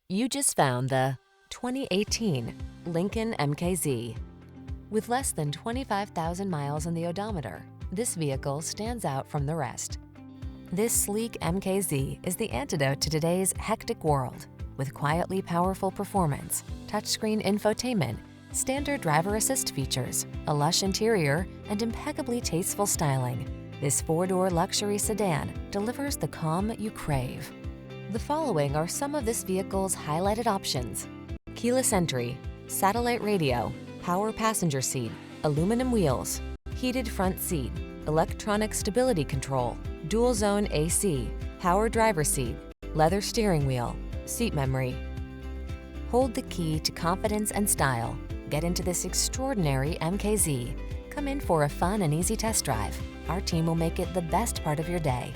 You just found the 2018 Lincoln MKZ. With less than 25,000 miles on the odometer, this vehicle stands out from the rest. This sleek MKZ is the antidote to today's hectic world. With quietly powerful performance, touchscreen infotainment, standard driver assist features, a lush interior, and impeccably tasteful styling, this four-door luxury sedan delivers the calm you crave. The following are some of this vehicle's highlighted options: keyless entry, satellite radio, power passenger seat, aluminum wheels, heated front seat, electronic stability control, dual zone AC, power driver seat, leather steering wheel, seat memory. Hold the key to confidence and style. Get into this extraordinary MKZ. Come in for a fun and easy test drive. Our team will make it the best part of your day.